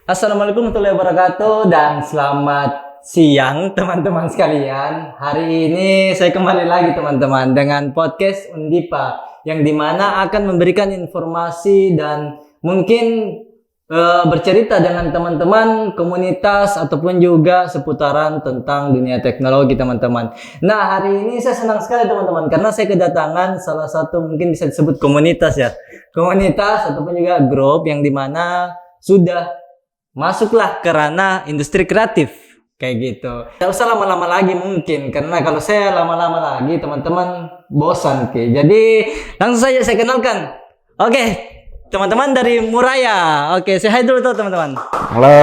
Assalamualaikum warahmatullahi wabarakatuh dan selamat siang teman-teman sekalian. Hari ini saya kembali lagi teman-teman dengan podcast Undipa yang dimana akan memberikan informasi dan mungkin bercerita dengan teman-teman komunitas ataupun juga seputaran tentang dunia teknologi teman-teman. Nah, hari ini saya senang sekali teman-teman karena saya kedatangan salah satu mungkin bisa disebut komunitas ya. Komunitas ataupun juga grup yang dimana sudah masuklah ke ranah industri kreatif kayak gitu. Tidak usah lama-lama lagi mungkin karena kalau saya lama-lama lagi teman-teman bosan ke. Jadi langsung saja saya kenalkan. Oke. Teman-teman dari Muraya. Oke, say hi dulu tuh teman-teman. Halo.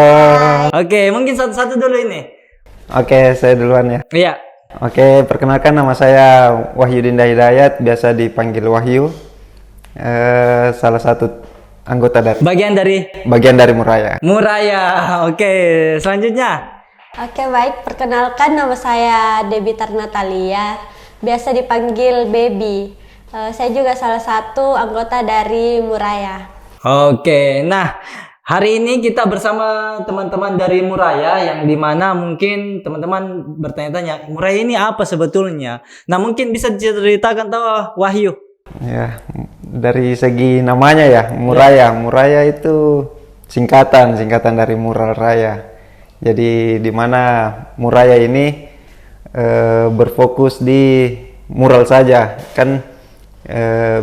Oke, mungkin satu-satu dulu ini. Oke, saya duluan ya. Iya. Oke, perkenalkan nama saya Wahyudinda Hidayat, biasa dipanggil Wahyu. Salah satu anggota dari Bagian dari Muraya. Muraya. Oke, selanjutnya. Oke, baik. Perkenalkan nama saya Debitar Natalia, biasa dipanggil Baby. Saya juga salah satu anggota dari Muraya. Oke, nah hari ini kita bersama teman-teman dari Muraya yang dimana mungkin teman-teman bertanya-tanya Muraya ini apa sebetulnya. Nah mungkin bisa diceritakan tahu Wahyu. Ya, dari segi namanya ya Muraya. Muraya itu singkatan dari Mural Raya. Jadi di mana Muraya ini berfokus di mural saja kan.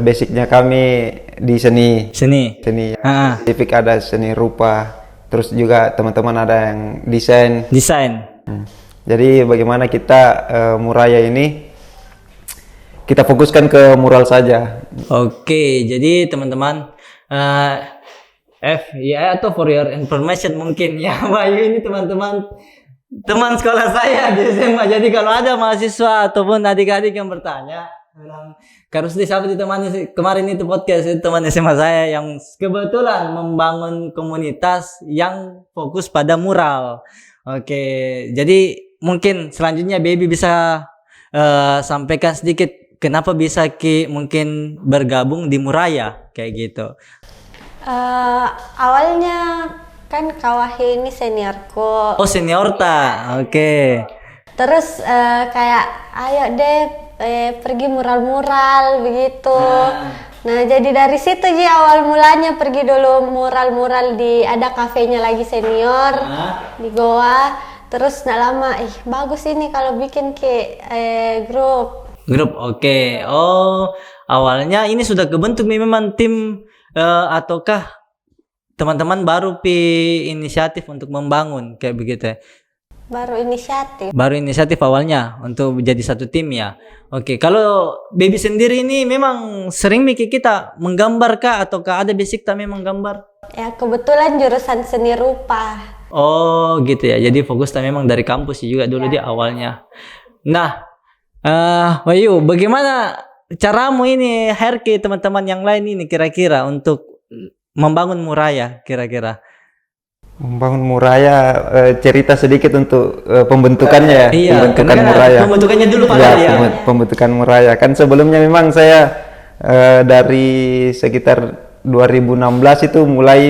Basicnya kami di seni ya. Spesifik ada seni rupa, terus juga teman-teman ada yang desain. Jadi bagaimana kita Muraya ini kita fokuskan ke mural saja. Oke, jadi teman-teman atau for your information mungkin ya Wahyu ini teman-teman teman sekolah saya di SMA. Jadi kalau ada mahasiswa ataupun adik-adik yang bertanya Karusdi siapa di teman kemarin itu podcast itu teman SMA saya yang kebetulan membangun komunitas yang fokus pada mural. Oke, jadi mungkin selanjutnya Baby bisa sampaikan sedikit kenapa bisa mungkin bergabung di Muraya kayak gitu. Awalnya kan Kawahi ini seniorku. Oh seniorta, oke. Terus kayak ayo deh pergi mural-mural begitu. Nah jadi dari situ aja awal mulanya pergi dulu mural-mural di ada kafenya lagi senior di Goa. Terus nggak lama bagus ini kalau bikin grup oke. Oh awalnya ini sudah kebentuk memang tim ataukah teman-teman baru inisiatif untuk membangun kayak begitu ya? Baru inisiatif awalnya untuk menjadi satu tim ya. Oke, kalau Baby sendiri ini memang sering mikir kita menggambar kah ataukah ada basic tak memang gambar? Ya kebetulan jurusan seni rupa. Oh gitu ya, jadi fokus tak memang dari kampus juga dulu di awalnya. Nah, Wahyu, bagaimana caramu ini Herki teman-teman yang lain ini kira-kira untuk membangun Muraya kira-kira? Membangun Muraya, cerita sedikit untuk pembentukannya ya. Pembentukan Muraya. Pembentukannya dulu Pak ya. Pembentukan Muraya. Kan sebelumnya memang saya dari sekitar 2016 itu mulai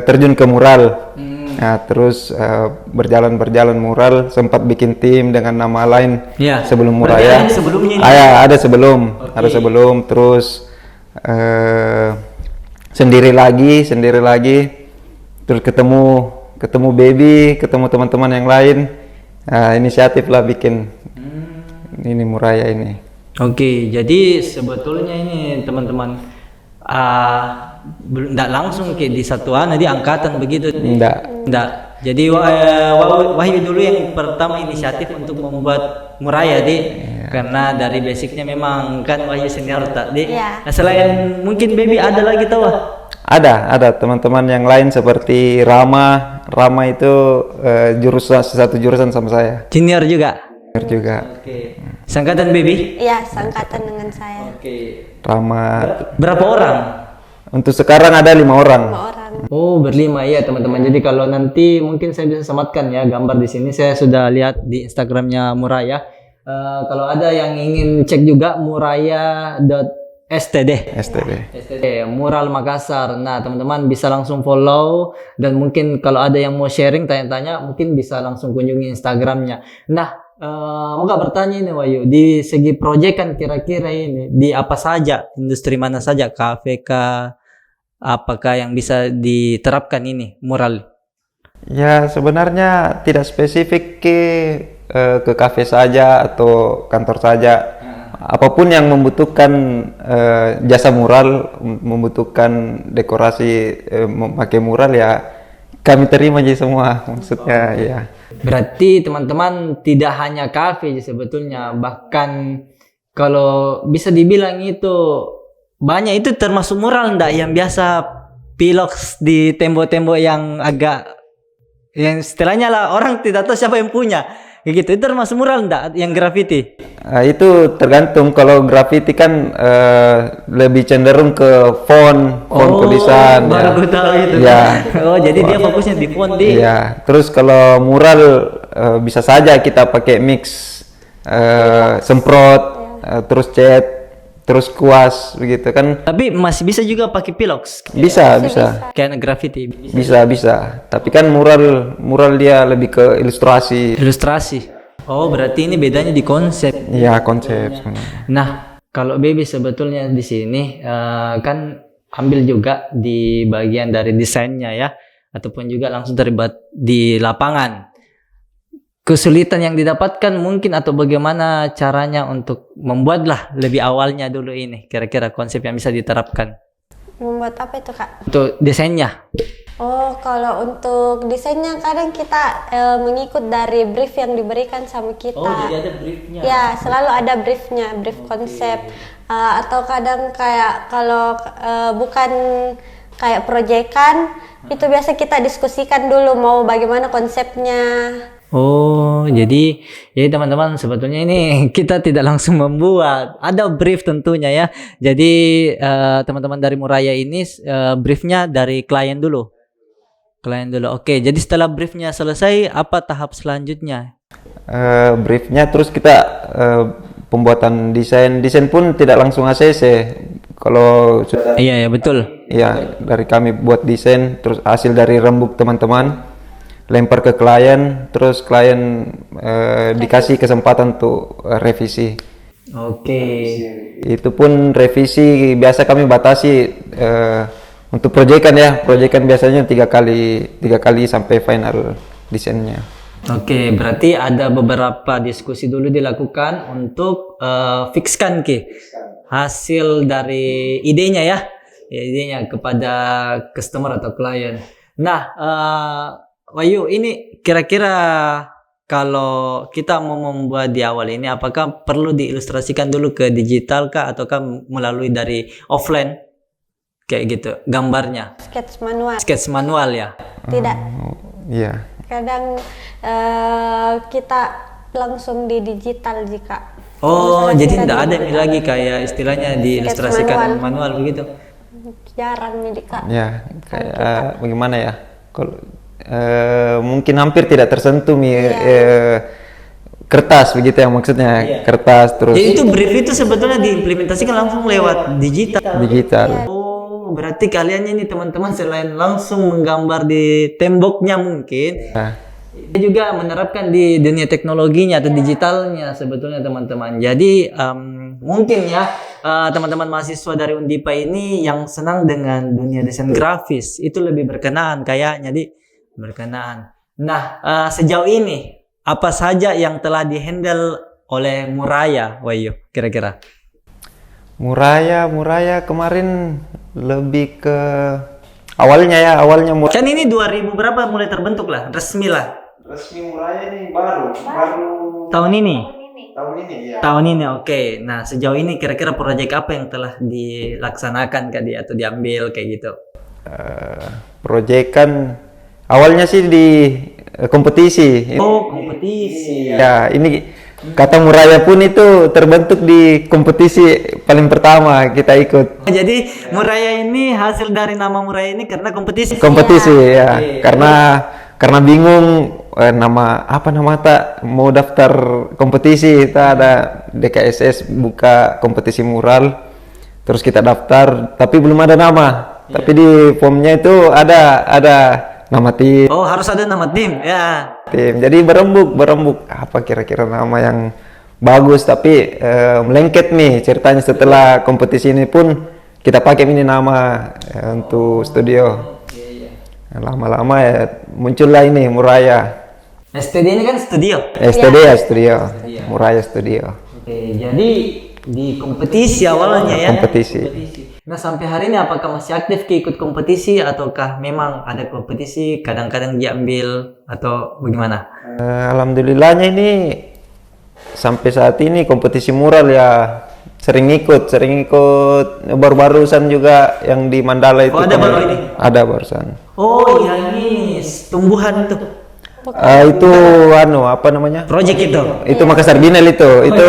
terjun ke mural. Nah, terus berjalan mural, sempat bikin tim dengan nama lain sebelum Muraya. Ada sebelum, terus sendiri lagi. Terus ketemu Baby, ketemu teman-teman yang lain, inisiatif lah bikin ini Muraya ini. Oke, jadi sebetulnya ini teman-teman tidak langsung di satuan, di angkatan begitu? Tidak. Jadi Wahyu dulu yang pertama inisiatif untuk membuat Muraya karena dari basicnya memang kan Wahyu senior tadi. Nah, selain mungkin Baby ada lagi tahu? Ada teman-teman yang lain seperti Rama itu satu jurusan sama saya. Senior juga. Oke. Sangkatan Baby? Iya, sangkatan dengan saya. Oke. Rama. Berapa orang? Untuk sekarang ada 5 orang. Oh, berlima ya teman-teman. Jadi kalau nanti mungkin saya bisa sematkan ya gambar di sini. Saya sudah lihat di Instagramnya Muraya. Kalau ada yang ingin cek juga muraya STD. STD Mural Makassar. Nah, teman-teman bisa langsung follow, dan mungkin kalau ada yang mau sharing, tanya-tanya, mungkin bisa langsung kunjungi Instagramnya. Nah, mau gak bertanya ini Wahyu, di segi proyek kan kira-kira ini di apa saja, industri mana saja, kafe kah, apakah yang bisa diterapkan ini mural? Ya, sebenarnya tidak spesifik ke kafe saja atau kantor saja. Apapun yang membutuhkan jasa mural, membutuhkan dekorasi, memakai mural, ya kami terima aja semua, maksudnya ya. Berarti teman-teman tidak hanya kafe sebetulnya, bahkan kalau bisa dibilang itu banyak, itu termasuk mural ndak yang biasa pilox di tembok-tembok yang agak, yang istilahnya lah orang tidak tahu siapa yang punya. Kayak gitu, itu termasuk mural enggak yang graffiti? Itu tergantung. Kalau graffiti kan lebih cenderung ke font tulisan. Baru gue tahu itu. Ya. Oh, jadi dia fokusnya di font di. Ya. Terus kalau mural bisa saja kita pakai mix semprot, terus cat, terus kuas, begitu kan? Tapi masih bisa juga pakai pilox. Bisa. Kayak graffiti. Bisa. Tapi kan mural dia lebih ke ilustrasi. Oh, berarti ini bedanya di konsep. Iya, konsep sebenarnya. Nah, kalau Baby sebetulnya di sini kan ambil juga di bagian dari desainnya ya, ataupun juga langsung terlibat di lapangan. Kesulitan yang didapatkan mungkin, atau bagaimana caranya untuk membuatlah lebih awalnya dulu ini, kira-kira konsep yang bisa diterapkan? Membuat apa itu, Kak? Untuk desainnya. Oh, kalau untuk desainnya kadang kita mengikut dari brief yang diberikan sama kita. Oh, jadi ada briefnya. Ya, selalu ada briefnya, brief konsep. Atau kadang kayak kalau bukan kayak proyekan, itu biasa kita diskusikan dulu mau bagaimana konsepnya. Oh, jadi teman-teman sebetulnya ini kita tidak langsung membuat, ada brief tentunya ya. Jadi teman-teman dari Muraya ini briefnya dari klien dulu. Oke, jadi setelah briefnya selesai, apa tahap selanjutnya? Briefnya terus kita pembuatan desain pun tidak langsung ACC. Kalau sudah, iya betul. Ya, dari kami buat desain, terus hasil dari rembuk teman-teman lempar ke klien, terus klien dikasih kesempatan untuk revisi. Oke. Itu pun revisi biasa kami batasi untuk proyekan biasanya 3 kali sampai final desainnya. Oke, berarti ada beberapa diskusi dulu dilakukan untuk fixkan hasil dari idenya ya, idenya kepada customer atau klien. Nah, Wahyu, ini kira-kira kalau kita mau membuat di awal ini, apakah perlu diilustrasikan dulu ke digital kah, ataukah melalui dari offline kayak gitu gambarnya? Sketch manual ya? Tidak. Iya. Kadang kita langsung di digital jika. Oh, jadi tidak ada ini lagi kayak istilahnya diilustrasikan manual begitu? Jarang nih, Kak. Ya, kayak bagaimana ya? Kalau mungkin hampir tidak tersentuh kertas begitu yang maksudnya, kertas terus. Jadi itu brief itu sebetulnya diimplementasikan langsung lewat digital. Oh, berarti kalian ini teman-teman selain langsung menggambar di temboknya mungkin, juga menerapkan di dunia teknologinya atau digitalnya sebetulnya teman-teman. Jadi mungkin ya teman-teman mahasiswa dari Undipa ini yang senang dengan dunia desain grafis itu lebih berkenaan kayaknya berkenaan. Nah, sejauh ini apa saja yang telah dihandle oleh Muraya, Wahyu, kira-kira? Muraya kemarin lebih ke awalnya kan ini 2000 berapa mulai terbentuk lah, resmi Muraya ini baru tahun ini ya. Tahun ini, oke. Nah, sejauh ini kira-kira proyek apa yang telah dilaksanakan atau diambil kayak gitu? Proyekan awalnya sih di kompetisi. Oh, kompetisi. Ya, ini kata Muraya pun itu terbentuk di kompetisi paling pertama kita ikut. Jadi Muraya ini hasil dari nama Muraya ini karena kompetisi. Ya. Karena bingung nama tak mau daftar kompetisi, kita ada DKSS buka kompetisi mural. Terus kita daftar, tapi belum ada nama. Tapi di formnya itu ada nama tim. Oh, harus ada nama tim. Ya. Jadi berembuk apa kira-kira nama yang bagus, tapi melengket nih ceritanya setelah kompetisi ini pun kita pakai ini nama untuk studio. Lama-lama ya muncullah ini Muraya. STD ini kan studio. STD ya studio, Muraya Studio. Oke, jadi di kompetisi awalnya ya. Kompetisi. Nah, sampai hari ini apakah masih aktif ikut kompetisi ataukah memang ada kompetisi kadang-kadang diambil atau bagaimana? Alhamdulillahnya ini sampai saat ini kompetisi mural ya sering ikut baru-barusan juga yang di Mandala itu. Oh, ada baru ini? Ada barusan. Oh, yang ini tumbuhan tuh. Itu apa namanya? Project itu. Itu Makassar Binel itu. Itu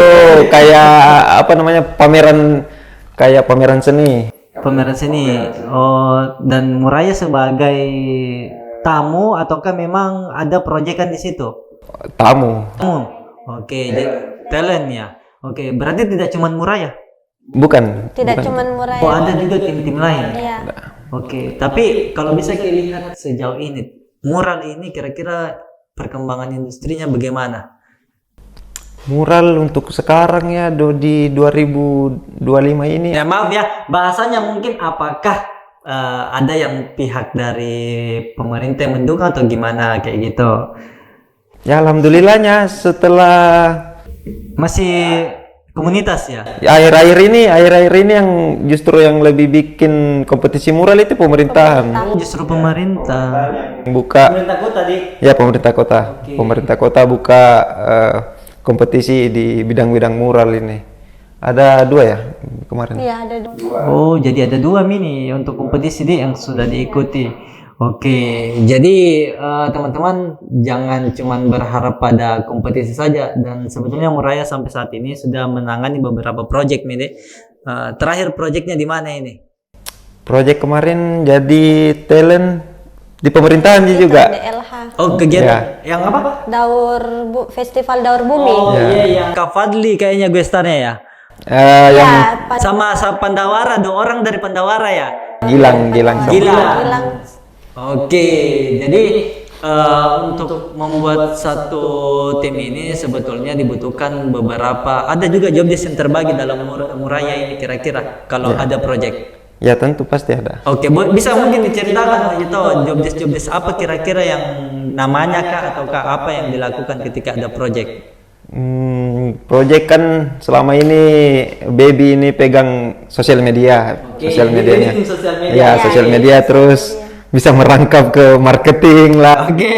kayak apa namanya? Pameran seni. Pameran seni. Oh, dan Muraya sebagai tamu ataukah memang ada proyekan di situ? Tamu. Oke, jadi talent ya. Oke, berarti tidak cuma Muraya. Bukan. Tidak cuma Muraya. Oh, ada juga tim-tim lain. Iya. Oke, tapi kalau bisa kita lihat sejauh ini, mural ini kira-kira perkembangan industrinya bagaimana? Mural untuk sekarang ya di 2025 ini. Ya maaf ya, bahasanya mungkin apakah ada yang pihak dari pemerintah yang mendukung atau gimana kayak gitu? Ya alhamdulillahnya setelah Masih komunitas ya? akhir-akhir ini yang justru yang lebih bikin kompetisi mural itu pemerintahan. Justru pemerintah. Buka Pemerintah kota di. ya pemerintah kota. Pemerintah kota buka kompetisi di bidang-bidang mural ini. Ada 2 ya kemarin. Iya, ada 2. Oh, jadi ada 2 mini untuk kompetisi yang sudah diikuti. Oke, jadi teman-teman jangan cuman berharap pada kompetisi saja, dan sebetulnya Muraya sampai saat ini sudah menangani beberapa proyek nih. Terakhir proyeknya di mana ini? Proyek kemarin jadi talent di pemerintahan juga. DLH. Oh, kegiatan yang apa? Festival Daur Bumi. Oh iya, Kak Fadli kayaknya gue starnya ya. Yang Sama Pandawara, 2 orang dari Pandawara ya. Gilang. Gilang. Oke, jadi untuk membuat satu tim ini sebetulnya dibutuhkan beberapa, ada juga job desk yang terbagi dalam Muraya ini kira-kira kalau ada project. Ya tentu pasti ada. Oke, bisa mungkin diceritakan itu job desk apa kira-kira yang namanya kah ataukah apa yang dilakukan ketika ada project? Project kan selama ini Baby ini pegang sosial media, sosial medianya. Ya, sosial media terus bisa merangkap ke marketing lah. Oke.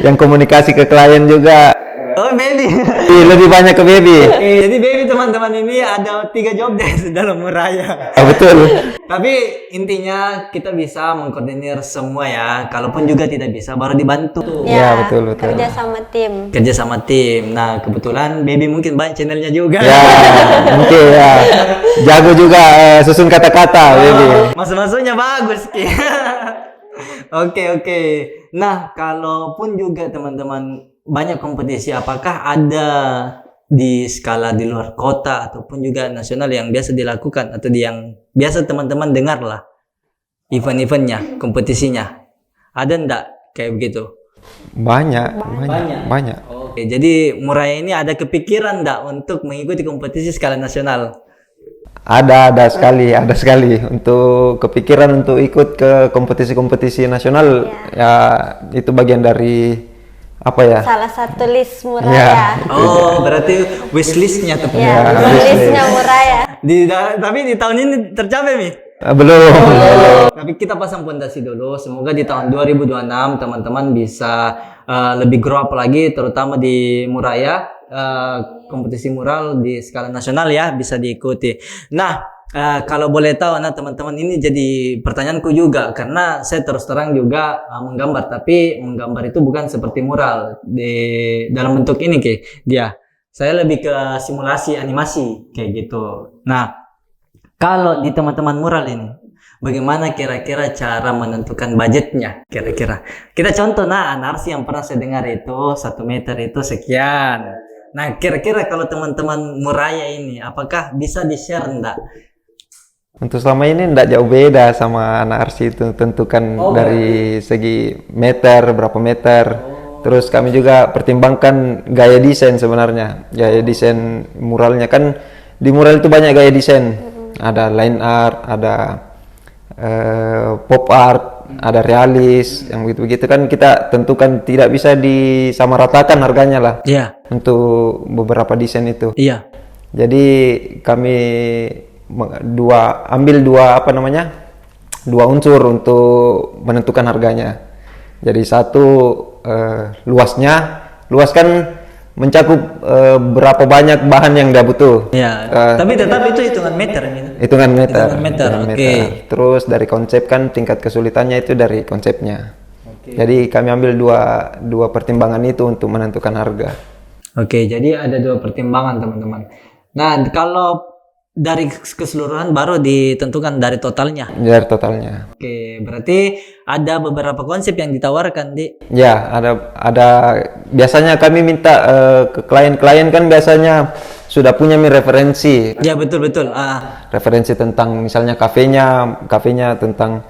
Yang komunikasi ke klien juga. Oh, Baby. Lebih banyak ke Baby. Jadi Baby teman-teman ini ada 3 job desk dalam Muraya. Betul. Tapi intinya kita bisa mengkoordinir semua ya. Kalaupun juga tidak bisa baru dibantu. Ya, betul. Kerja sama tim. Kerja sama tim. Nah, kebetulan Baby mungkin banyak channelnya juga. Ya, mungkin ya. Jago juga susun kata-kata, Baby. Masuk-masuknya bagus, Ki. Oke. Nah, kalaupun juga teman-teman banyak kompetisi, apakah ada di skala di luar kota ataupun juga nasional yang biasa dilakukan atau yang biasa teman-teman dengar lah event-eventnya, kompetisinya? Ada ndak kayak begitu? Banyak. Oke, jadi Muraya ini ada kepikiran ndak untuk mengikuti kompetisi skala nasional? Ada sekali untuk kepikiran untuk ikut ke kompetisi-kompetisi nasional. Ya itu bagian dari apa ya? Salah satu list Ya. Muraya. Oh, berarti wishlistnya tuh. Ya, listnya Muraya. Tapi di tahun ini tercapai nih. Belum. Tapi kita pasang fondasi dulu. Semoga di tahun 2026 teman-teman bisa lebih grow up lagi, terutama di Muraya. Kompetisi mural di skala nasional ya bisa diikuti. Nah, kalau boleh tahu, nah teman-teman ini jadi pertanyaanku juga karena saya terus terang juga menggambar, tapi menggambar itu bukan seperti mural di dalam bentuk ini dia. Saya lebih ke simulasi animasi kayak gitu. Nah, kalau di teman-teman mural ini, bagaimana kira-kira cara menentukan budgetnya? Kira-kira kita contoh, nah anarsi yang pernah saya dengar itu 1 meter itu sekian. Nah, kira-kira kalau teman-teman Muraya ini, apakah bisa di-share enggak? Untuk selama ini tidak jauh beda sama anak arsi itu, tentukan dari segi meter, berapa meter. Terus kami juga pertimbangkan gaya desain sebenarnya. Gaya desain muralnya kan, di mural itu banyak gaya desain. Ada line art, ada pop art, ada realis, yang begitu-begitu kan kita tentukan tidak bisa disamaratakan harganya lah. Iya. Untuk beberapa desain itu. Iya. Jadi kami ambil dua unsur untuk menentukan harganya. Jadi satu luas kan mencakup berapa banyak bahan yang dia butuh. Iya. Tapi tetap itu hitungan meter gitu. Hitungan meter. Hitungan meter, Hitungan oke. Terus dari konsep kan tingkat kesulitannya itu dari konsepnya. Jadi kami ambil dua pertimbangan itu untuk menentukan harga. Oke, jadi ada 2 pertimbangan teman-teman. Nah, kalau dari keseluruhan baru ditentukan dari totalnya. Dari totalnya. Oke, berarti ada beberapa konsep yang ditawarkan di. Ya, ada biasanya kami minta ke klien-klien kan biasanya sudah punya referensi. Ya, betul. Referensi tentang misalnya kafenya tentang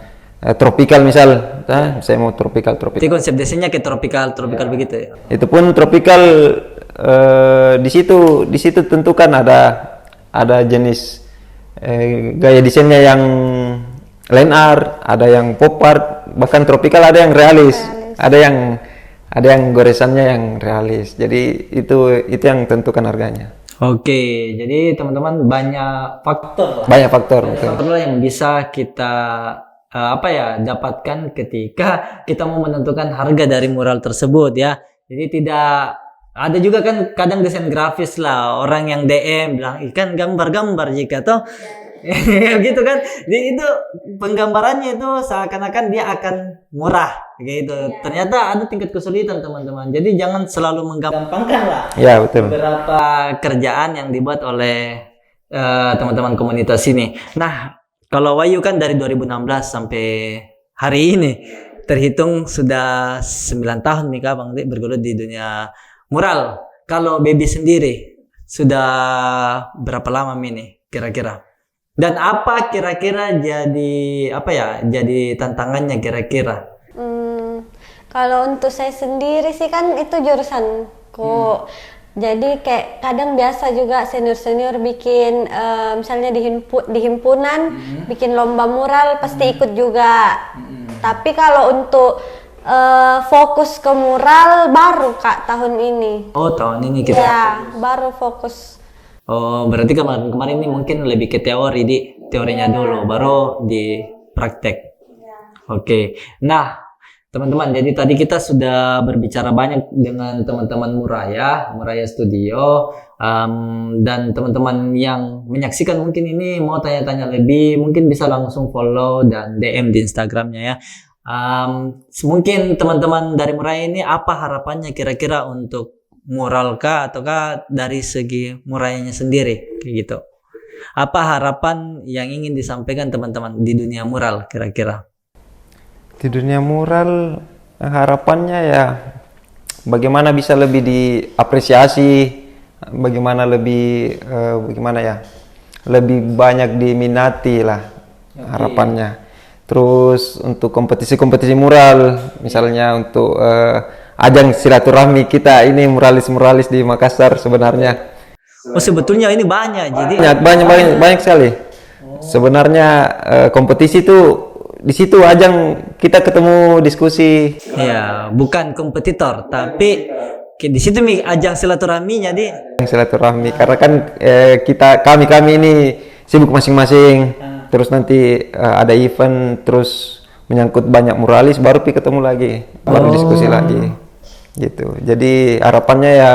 tropical misal. Saya mau tropical. Jadi konsep desainnya ke tropical begitu ya. Itu pun tropical di situ tentukan ada jenis gaya desainnya yang line art, ada yang pop art, bahkan tropical ada yang realis. Ada yang goresannya yang realis. Jadi itu yang tentukan harganya. Oke, jadi teman-teman banyak faktor lah. Banyak faktor. Betul. Faktor lah yang bisa kita dapatkan ketika kita mau menentukan harga dari mural tersebut ya. Jadi tidak ada juga kan kadang desain grafis lah, orang yang DM bilang ikan gambar-gambar jika toh gitu kan. Jadi itu penggambarannya itu seakan-akan dia akan murah gitu. Ternyata ada tingkat kesulitan teman-teman. Jadi jangan selalu menggampangkan lah. Ya, betul. Beberapa kerjaan yang dibuat oleh teman-teman komunitas ini. Nah, kalau Wahyu kan dari 2016 sampai hari ini terhitung sudah 9 tahun nih Kak Bang Dik bergelut di dunia mural. Kalau Baby sendiri sudah berapa lama ini kira-kira? Dan apa kira-kira jadi tantangannya kira-kira? Kalau untuk saya sendiri sih kan itu jurusanku. Jadi kayak kadang biasa juga senior-senior bikin misalnya di himpunan bikin lomba mural pasti ikut juga. Tapi kalau untuk fokus ke mural baru Kak tahun ini. Oh, tahun ini kita. Ya, baru fokus. Oh, berarti kemarin ini mungkin lebih ke teorinya dulu, baru di praktek. Oke. Nah, teman-teman, jadi tadi kita sudah berbicara banyak dengan teman-teman Muraya Studio, dan teman-teman yang menyaksikan mungkin ini mau tanya-tanya lebih, mungkin bisa langsung follow dan DM di Instagramnya ya. Mungkin teman-teman dari Muraya ini apa harapannya kira-kira untuk mural kah ataukah dari segi Murayanya sendiri kayak gitu? Apa harapan yang ingin disampaikan teman-teman di dunia mural kira-kira? Di dunia mural harapannya ya bagaimana bisa lebih diapresiasi, bagaimana lebih lebih banyak diminati lah harapannya. Terus untuk kompetisi-kompetisi mural, misalnya untuk ajang silaturahmi kita ini muralis-muralis di Makassar sebenarnya. Oh, sebetulnya ini banyak, jadi banyak sekali. Sebenarnya kompetisi itu di situ ajang kita ketemu diskusi. Ya, bukan kompetitor, tapi di situ ajang silaturahminya di. Silaturahmi karena kan kami ini sibuk masing-masing. Terus nanti ada event terus menyangkut banyak muralis baru ketemu lagi, baru diskusi lagi. Gitu. Jadi harapannya ya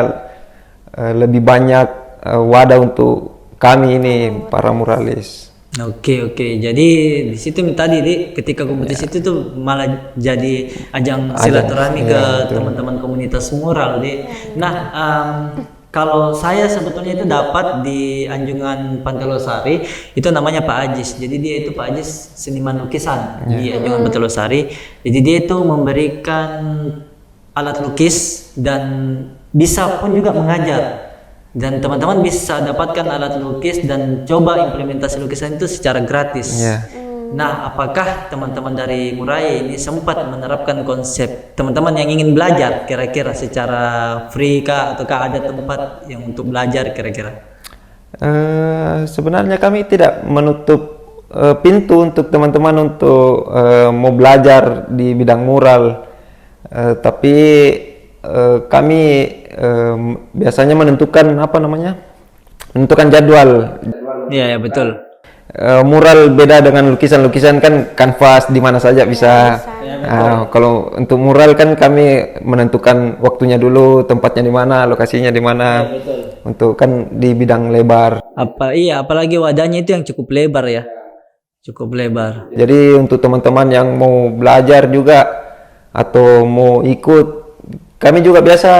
lebih banyak wadah untuk kami ini para muralis. Oke. Jadi di situ tadi ketika kompetisi itu tuh malah jadi ajang silaturahmi ke teman-teman komunitas mural Nah, kalau saya sebetulnya itu dapat di Anjungan Pantelosari itu namanya Pak Ajis. Jadi dia itu Pak Ajis seniman lukisan di Anjungan Pantelosari. Jadi dia itu memberikan alat lukis dan bisa pun juga mengajar. dan teman-teman bisa dapatkan alat lukis dan coba implementasi lukisan itu secara gratis. Ya. Nah, apakah teman-teman dari Muraya ini sempat menerapkan konsep teman-teman yang ingin belajar kira-kira secara free kah ataukah ada tempat yang untuk belajar kira-kira? Sebenarnya kami tidak menutup pintu untuk teman-teman untuk mau belajar di bidang mural, tapi kami biasanya menentukan menentukan jadwal. Iya, ya, betul. Mural beda dengan lukisan kan kanvas di mana saja bisa. Kalau untuk mural kan kami menentukan waktunya dulu, tempatnya di mana, lokasinya di mana. Untuk kan di bidang lebar. Apalagi wadahnya itu yang cukup lebar ya. Cukup lebar. Jadi untuk teman-teman yang mau belajar juga atau mau ikut, kami juga biasa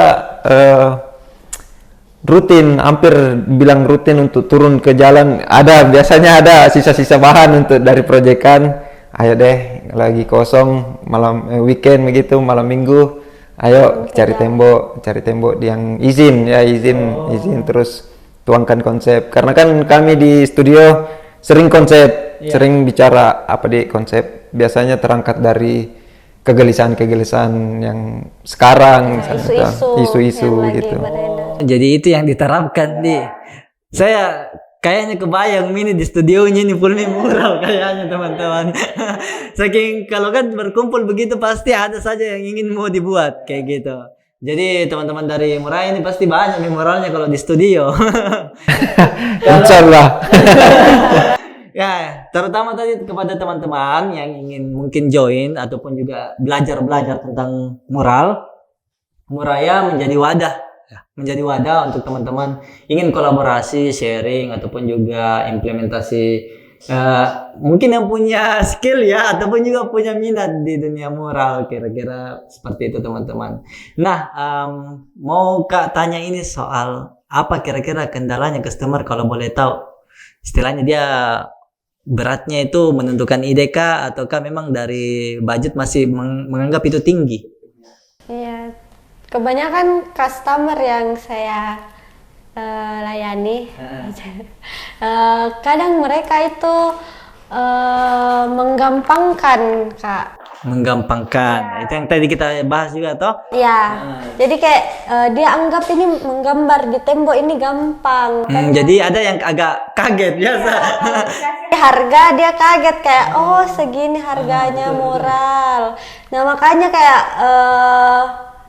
hampir bilang rutin untuk turun ke jalan. Biasanya ada sisa-sisa bahan untuk dari proyekan. Ayo deh, lagi kosong malam weekend begitu, malam minggu. Ayo cari tembok yang izin terus tuangkan konsep. Karena kan kami di studio sering sering bicara di konsep. Biasanya terangkat dari kegelisahan yang sekarang, isu-isu gitu. Jadi itu yang diterapkan di. Saya kayaknya kebayang ini di studionya ini full mural kayaknya teman-teman. Saking kalau kan berkumpul begitu pasti ada saja yang ingin mau dibuat kayak gitu. Jadi teman-teman dari Muraya ini pasti banyak muralnya kalau di studio. Insyaallah. Ya, terutama tadi kepada teman-teman yang ingin mungkin join ataupun juga belajar tentang mural, Muraya menjadi wadah untuk teman-teman ingin kolaborasi, sharing ataupun juga implementasi mungkin yang punya skill ya ataupun juga punya minat di dunia mural, kira-kira seperti itu teman-teman. Nah, mau Kak tanya ini soal apa kira-kira kendalanya customer kalau boleh tahu. Istilahnya dia beratnya itu menentukan ide kah ataukah memang dari budget masih menganggap itu tinggi? Iya, kebanyakan customer yang saya layani, kadang mereka itu menggampangkan, Kak. Menggampangkan, itu yang tadi kita bahas juga toh? Iya, jadi kayak dia anggap ini menggambar di tembok ini gampang. Jadi ada yang agak kaget biasa. Harga dia kaget kayak segini harganya mural. Nah makanya kayak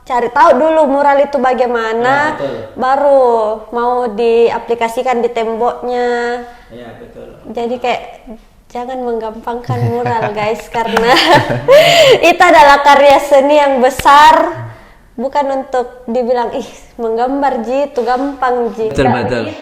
cari tahu dulu mural itu bagaimana, baru mau diaplikasikan di temboknya. Iya betul. Jadi kayak jangan menggampangkan mural guys, karena itu adalah karya seni yang besar, bukan untuk dibilang menggambar itu gampang Betul.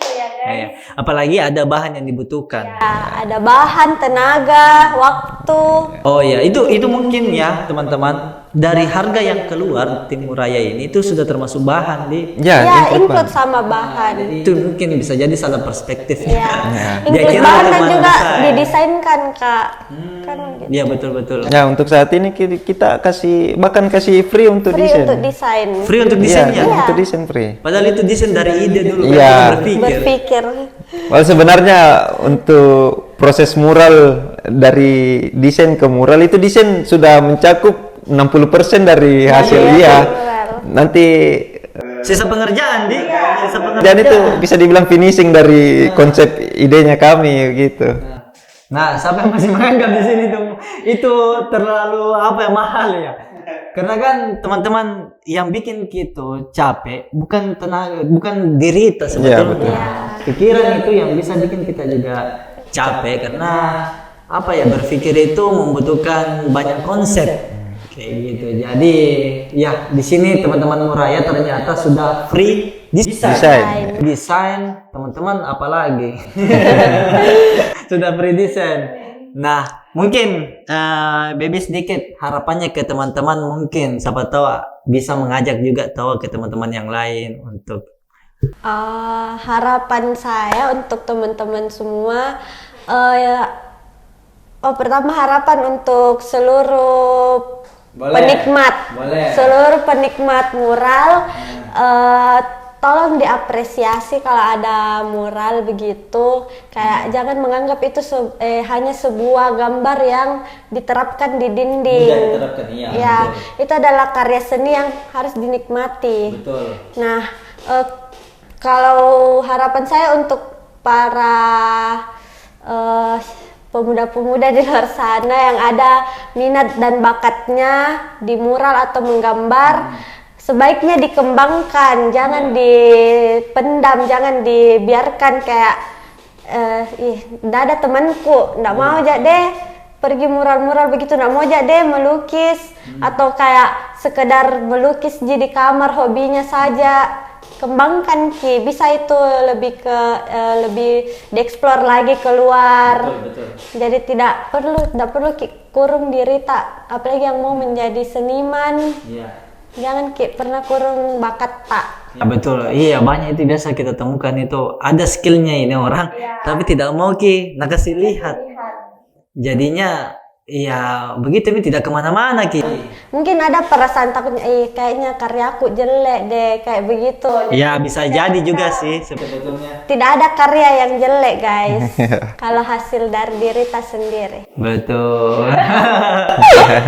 Ya. Apalagi ada bahan yang dibutuhkan. Ya, ada bahan, tenaga, waktu. Oh ya, itu mungkin ya teman-teman, dari harga yang keluar tim Muraya ini itu sudah termasuk bahan Ya, include sama bahan. Itu mungkin bisa jadi salah perspektif. Ya. Include bahan dan juga didesainkan Kak. Kan gitu. Iya betul. Ya, untuk saat ini kita kasih free untuk desain. Free untuk desainnya. Iya, untuk desain free. Padahal itu desain dari ide dulu berpikir. Well, sebenarnya untuk proses mural dari desain ke mural itu desain sudah mencakup 60% dari hasil Nanti sisa pengerjaan dan itu bisa dibilang finishing dari konsep idenya kami gitu. Nah, siapa yang masih menganggap di sini tuh itu terlalu mahal ya? Karena kan teman-teman yang bikin gitu capek bukan tenaga, bukan diri kita sebetulnya. Pikiran itu yang bisa bikin kita juga capek karena berpikir itu membutuhkan banyak konsep kayak gitu. Jadi ya di sini teman-teman Muraya ternyata sudah free desain teman-teman, apalagi sudah free desain. Nah, mungkin Baby sedikit harapannya ke teman-teman, mungkin siapa tahu bisa mengajak juga ke teman-teman yang lain untuk harapan saya untuk teman-teman semua pertama harapan untuk seluruh penikmat mural tolong diapresiasi kalau ada mural begitu. Kayak jangan menganggap itu hanya sebuah gambar yang diterapkan di dinding. Mudah diterapkan, iya, Ya, betul. itu adalah karya seni yang harus dinikmati. Betul. Nah, kalau harapan saya untuk para pemuda-pemuda di luar sana yang ada minat dan bakatnya di mural atau menggambar, sebaiknya dikembangkan, jangan dipendam, jangan dibiarkan kayak nggak ada temanku, nggak mau aja deh pergi mural-mural begitu, nggak mau aja deh melukis, atau kayak sekedar melukis di kamar hobinya saja. Kembangkan Ki, bisa itu lebih dieksplor lagi keluar. Betul. Jadi tidak perlu Ki kurung diri tak, apalagi yang mau menjadi seniman. Iya. Jangan Ki pernah kurung bakat tak. Ya betul, iya banyak itu biasa kita temukan itu ada skillnya ini orang, tapi tidak mau Ki, nak kasih lihat. Jadinya, iya begitu tapi tidak kemana-mana Ki. Mungkin ada perasaan takutnya, kayaknya karyaku jelek deh, kayak begitu. Ya bisa jadi juga sih sebetulnya. Tidak ada karya yang jelek guys, kalau hasil dari diri tak sendiri. Betul.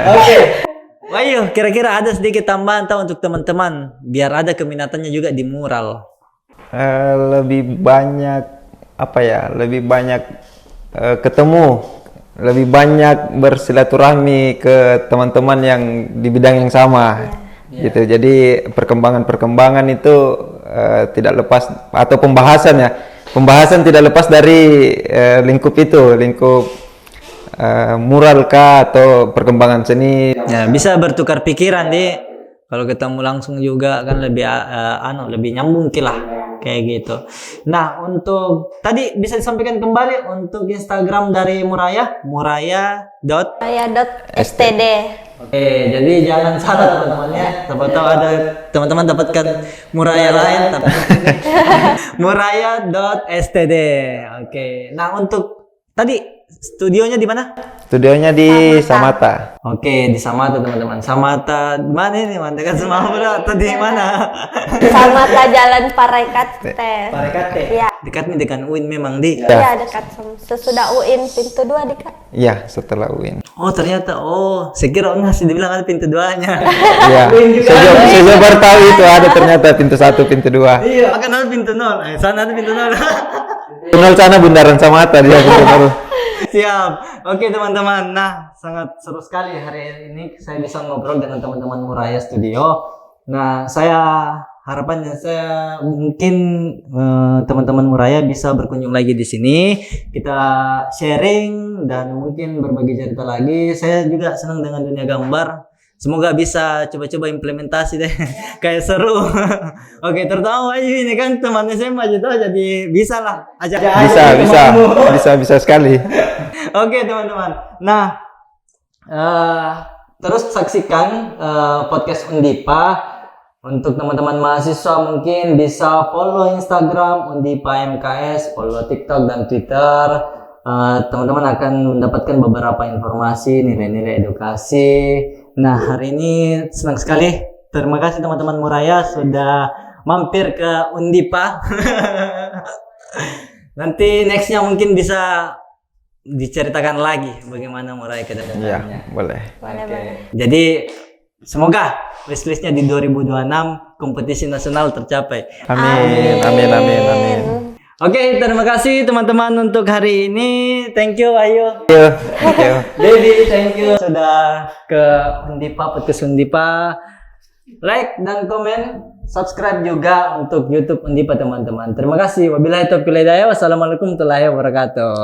Oke. Ayo, kira-kira ada sedikit tambahan tahu untuk teman-teman biar ada keminatannya juga di mural. Lebih banyak apa ya? Lebih banyak ketemu, lebih banyak bersilaturahmi ke teman-teman yang di bidang yang sama, gitu. Jadi perkembangan itu tidak lepas atau pembahasan tidak lepas dari lingkup mural kah atau perkembangan seni. Ya, bisa bertukar pikiran deh. Kalau ketemu langsung juga kan lebih lebih nyambung lah kayak gitu. Nah, untuk tadi bisa disampaikan kembali untuk Instagram dari Muraya, Muraya.std. Oke, jadi jangan salah teman-teman ya. Siapa tahu ada teman-teman dapatkan Muraya lain tapi Muraya.std. Oke. Nah, untuk tadi studionya di mana? Studionya di Samata. Oke, di Samata teman-teman. Samata mana ini? Dekat Semabra atau di mana? Samata Jalan Parekate. Parekate. Iya. Dekat nih dengan UIN memang di. Iya, dekat sesudah UIN pintu 2 dekat. Iya, setelah UIN. Oh, ternyata saya kira masih dibilang ada pintu 2-nya. Iya. Saya baru tahu itu ada ternyata pintu 1, pintu 2. Iya, akan ada pintu 0. Sana ada pintu 0. Tunnel sana bundaran Samata dia baru. Siap. Oke teman-teman. Nah, sangat seru sekali hari ini saya bisa ngobrol dengan teman-teman Muraya Studio. Nah, harapannya saya mungkin teman-teman Muraya bisa berkunjung lagi di sini. Kita sharing dan mungkin berbagi cerita lagi. Saya juga senang dengan dunia gambar. Semoga bisa coba-coba implementasi deh. Kayak seru. Oke, terutama Wahyu ini kan teman SMA gitu, jadi bisa lah. Bisa sekali. Oke, teman-teman. Nah, terus saksikan podcast Undipa. Untuk teman-teman mahasiswa mungkin bisa follow Instagram Undipa MKS, follow TikTok dan Twitter. Teman-teman akan mendapatkan beberapa informasi, nilai-nilai edukasi. Nah, hari ini senang sekali. Terima kasih teman-teman Muraya sudah mampir ke Undipa. Nanti nextnya mungkin bisa diceritakan lagi bagaimana Muraya ke depannya. Iya, boleh. Boleh. Jadi semoga wishlistnya di 2026 kompetisi nasional tercapai. Amin. Oke, terima kasih teman-teman untuk hari ini. Thank you Ayu. Thank you. Baby, thank you sudah ke Undipa, podcast Undipa. Like dan komen, subscribe juga untuk YouTube Undipa teman-teman. Terima kasih. Wabillahi taufiq wal hidayah. Wassalamualaikum warahmatullahi wabarakatuh.